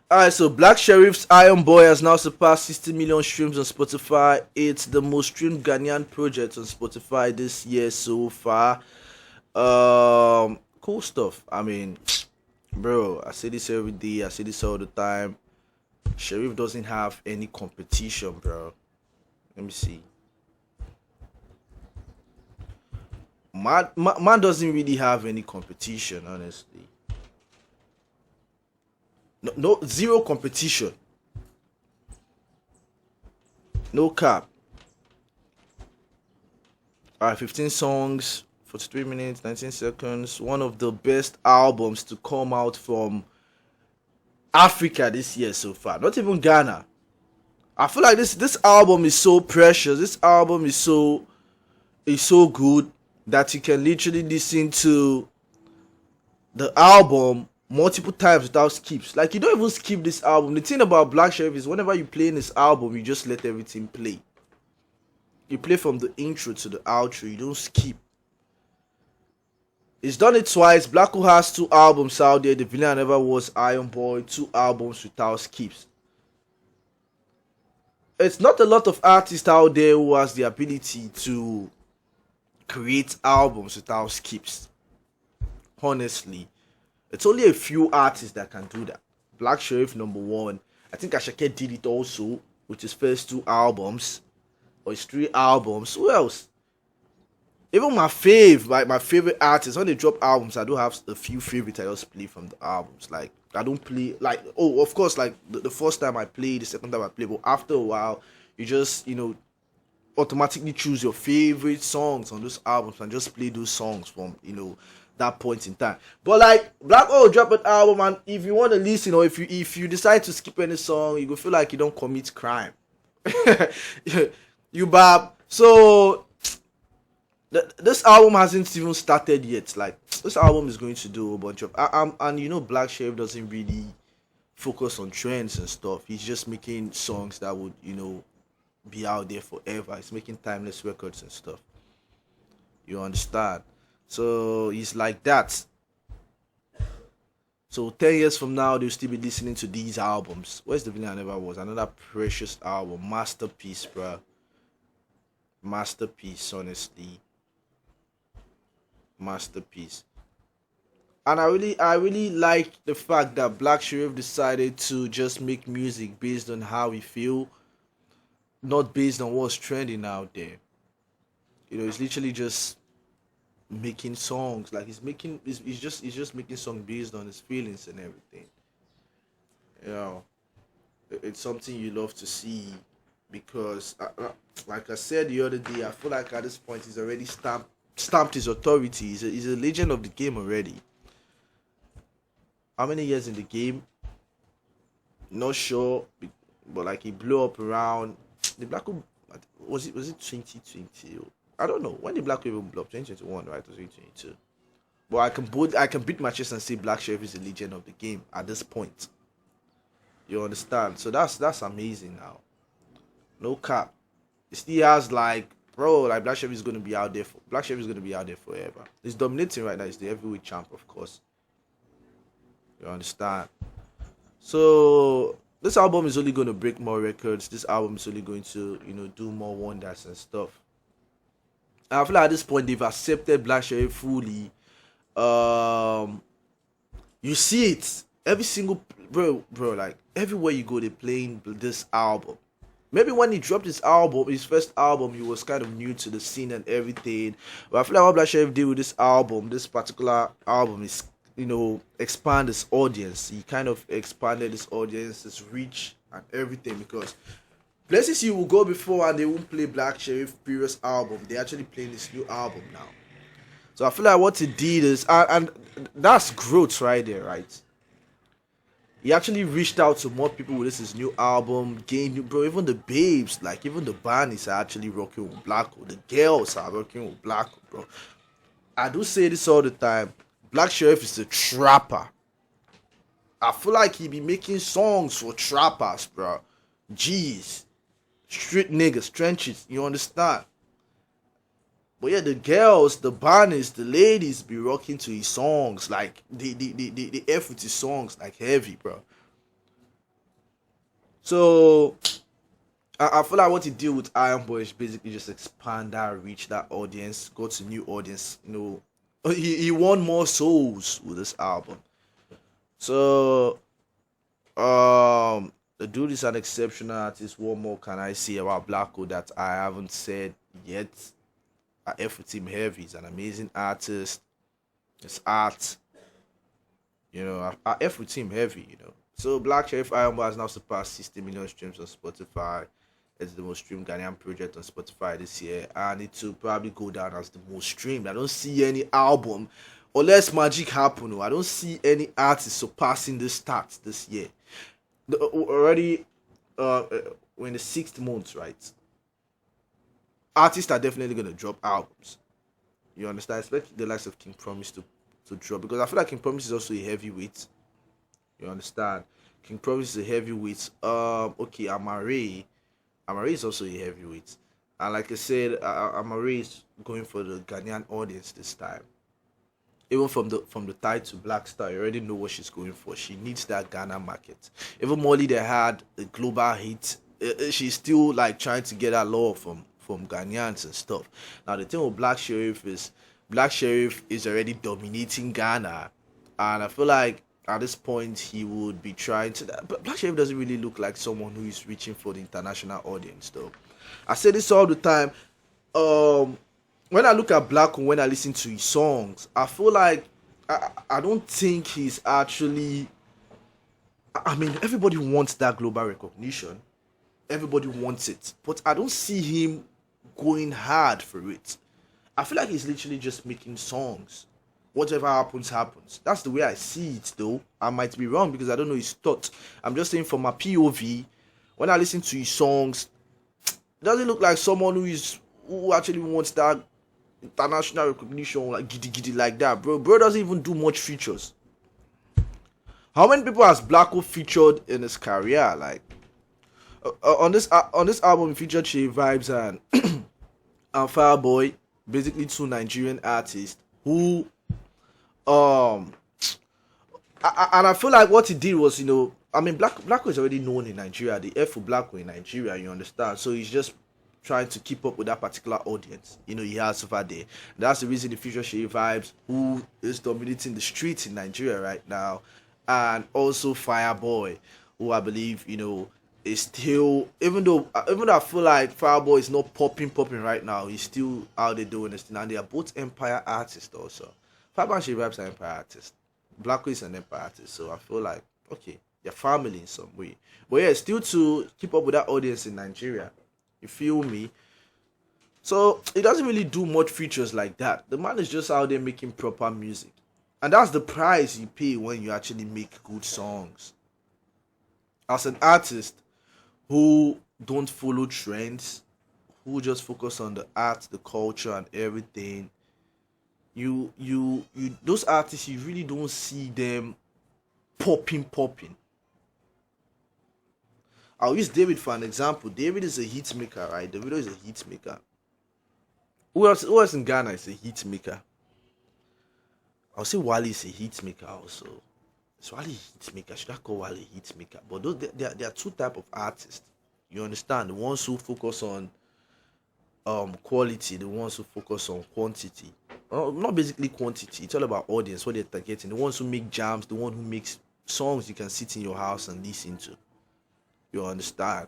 Alright, so Black Sherif's Ironboy has now surpassed 60 million streams on Spotify. It's the most streamed Ghanaian project on Spotify this year so far. Cool stuff. I mean, bro, I say this every day. I say this all the time. Sherif doesn't have any competition, bro. Let me see. Man doesn't really have any competition, honestly. No, zero competition. No cap. Alright, 15 songs, 43 minutes, 19 seconds. One of the best albums to come out from Africa this year so far. Not even Ghana. I feel like this album is so precious. This album is so good that you can literally listen to the album multiple times without skips. Like, you don't even skip this album. The thing about Black Sherif is whenever you play in this album, you just let everything play. You play from the intro to the outro. You don't skip. He's done it twice. Blacko has 2 albums out there. The Villain Never Was, Ironboy, 2 albums without skips. It's not a lot of artists out there who has the ability to create albums without skips. Honestly, it's only a few artists that can do that. Black Sherif, number 1. I think Ashake did it also with his first 2 albums or his 3 albums. Who else? Even my favorite artists, when they drop albums, I do have a few favorites I just play from the albums. Like, I don't play, like, oh, of course, like, the first time I play, the second time I play, but after a while, you just, automatically choose your favorite songs on those albums and just play those songs from, that point in time. But, like, Black drop an album, and if you want to listen, or if you decide to skip any song, you go feel like you don't commit crime. You bab. So this album hasn't even started yet. Like, this album is going to do a bunch of and Black Sherif doesn't really focus on trends and stuff. He's just making songs that would be out there forever. He's making timeless records and stuff. You understand? So he's like that. So 10 years from now, they'll still be listening to these albums. Where's the Villain Never Was? Another precious album, masterpiece, bro. Masterpiece, honestly. Masterpiece. And I really like the fact that Black Sherif decided to just make music based on how he feel, not based on what's trending out there. It's literally just making songs. Like, he's just making songs based on his feelings and everything. It's something you love to see because, like I said the other day, I feel like at this point he's already stamped his authority. He's a legend of the game already. How many years in the game? Not sure, but like, he blew up around the Black Hole. Was it 2020? I don't know when the Black Hole blew up. 2021, right? Or 2022? But I can beat my chest and say Black Sherif is a legend of the game at this point. You understand? So that's amazing now. No cap. It still has, like, bro, like, Black Sherif is gonna be out there forever. He's dominating right now. He's the heavyweight champ, of course. You understand? So this album is only going to break more records. This album is only going to, do more wonders and stuff. And I feel like at this point they've accepted Black Sherif fully. You see it every single bro, like, everywhere you go, they're playing this album. Maybe when he dropped his first album, he was kind of new to the scene and everything. But I feel like what Black Sherif did with this particular album, is expand his audience. He kind of expanded his audience, his reach and everything, because places you will go before and they won't play Black Sherif previous album, they actually playing this new album now. So I feel like what he did is, and that's growth right there, right? He actually reached out to more people with his new album, gained, bro, even the babes, like, even the bunnies are actually rocking with Blacko. The girls are rocking with Blacko, bro. I do say this all the time. Black Sherif is a trapper. I feel like he be making songs for trappers, bro. Jeez. Street niggas, trenches, you understand? But yeah, the girls, the bunnies, the ladies be rocking to his songs. Like, the F with his songs, like, heavy, bro. So I feel like what he did with Ironboy is basically just expand that reach, that audience, go to new audience. He won more souls with this album. So the dude is an exceptional artist. What more can I say about Blacko that I haven't said yet? I F with him heavy. He's an amazing artist. His art, I F with him heavy. So Black Sherif Ironboy has now surpassed 60 million streams on Spotify. It's the most streamed Ghanaian project on Spotify this year, and it will probably go down as the most streamed. I don't see any album, unless magic happen. I don't see any artist surpassing the stats this year. Already, we're in the 6th month, right? Artists are definitely gonna drop albums. You understand? I expect the likes of King Promise to drop, because I feel like King Promise is also a heavyweight. You understand? King Promise is a heavyweight. Okay, Amare is also a heavyweight, and like I said, Amare is going for the Ghanaian audience this time. Even from the title Black Star, you already know what she's going for. She needs that Ghana market. Even Molly, they had a global hit. She's still like trying to get that love from Ghanaians and stuff. Now the thing with Black Sherif is already dominating Ghana, and I feel like at this point he would be trying to. But Black Sherif doesn't really look like someone who is reaching for the international audience, though. I say this all the time. When I look at Black, when I listen to his songs, I feel like I don't think he's actually. I mean, everybody wants that global recognition. Everybody wants it, but I don't see him going hard for it. I feel like he's literally just making songs. Whatever happens, happens. That's the way I see it, though. I might be wrong because I don't know his thought. I'm just saying from my POV, when I listen to his songs, it doesn't look like someone who actually wants that international recognition, like giddy like that, bro. Bro doesn't even do much features. How many people has Blacko featured in his career? Like on this album, he featured Shay Vibes and and Fireboy, basically 2 Nigerian artists who and I feel like what he did was, I mean, Blacko is already known in Nigeria. The F for Blacko in Nigeria, you understand? So he's just trying to keep up with that particular audience, he has over there. That's the reason the future Shay Vibes, who is dominating the streets in Nigeria right now, and also Fireboy, who I believe, is still, even though I feel like Fireboy is not popping right now, he's still out there doing this thing, and they are both Empire artists also. Fireboy and Shay Vibes are Empire artists. Blacko is an Empire artist, so I feel like, okay, they're family in some way. But yeah, still to keep up with that audience in Nigeria. You feel me? So he doesn't really do much features like that. The man is just out there making proper music. And that's the price you pay when you actually make good songs. As an artist who don't follow trends, who just focus on the art, the culture and everything, you those artists, you really don't see them popping. I'll use David for an example. David is a hit maker, right? Davido is a hit maker. Who else in Ghana is a hit maker? I'll say Wale is a hit maker also. Is Wale a hit maker? Should I call Wale a hit maker? But those, there are 2 types of artists. You understand? The ones who focus on quality, the ones who focus on quantity. Not basically quantity. It's all about audience, what they're targeting. The ones who make jams, the one who makes songs you can sit in your house and listen to. You understand?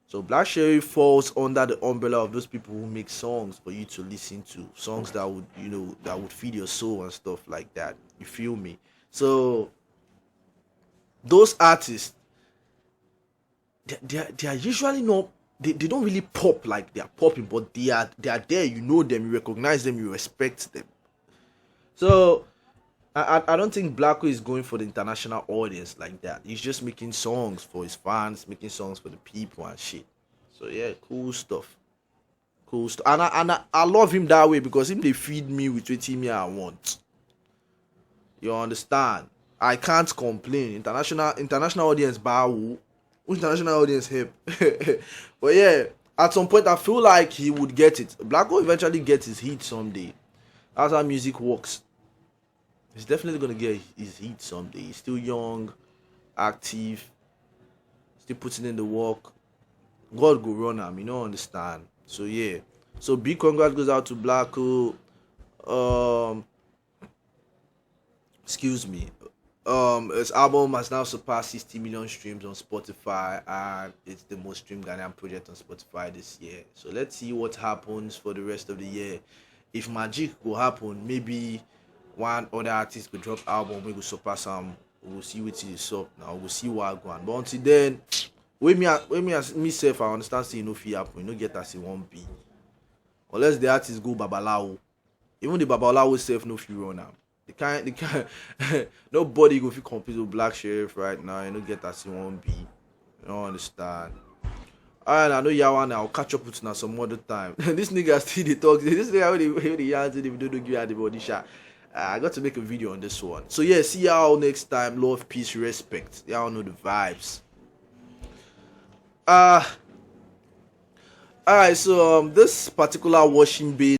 So Black Sherif falls under the umbrella of those people who make songs for you to listen to, songs that would, that would feed your soul and stuff like that. You feel me? So those artists, they are usually not, they don't really pop like they are popping, but they are there. You know them, you recognize them, you respect them. So I don't think Blacko is going for the international audience like that. He's just making songs for his fans, making songs for the people and shit. So yeah, cool stuff. And I love him that way, because him they feed me with what I want. You understand? I can't complain. International audience bow. International audience help. But yeah, at some point I feel like he would get it. Blacko eventually gets his hit someday. That's how music works. He's definitely gonna get his hit someday. He's still young, active, still putting in the work, God go run am, you know, understand. So yeah. So big congrats goes out to Blacko. Um excuse me. His album has now surpassed 60 million streams on Spotify, and it's the most streamed Ghanaian project on Spotify this year. So let's see what happens for the rest of the year. If magic will happen, maybe one other artist could drop album, we will surpass some. We'll see what is up now. We'll see what going. But until then, when me myself, I understand say no fit happen. You no get as it won't be. Unless the artist go babalawo. Even the babalawo self no fit run am. The kind nobody go fit compete with Black Sherif right now. You no get as it won't be. You don't understand. Alright, I know y'all now. I'll catch up with you now some other time. This nigga still the talk. This nigga when the yarns in the video don't give you the body shot. I got to make a video on this one. So yeah, see y'all next time. Love, peace, respect. Y'all know the vibes. Alright, so this particular washing bay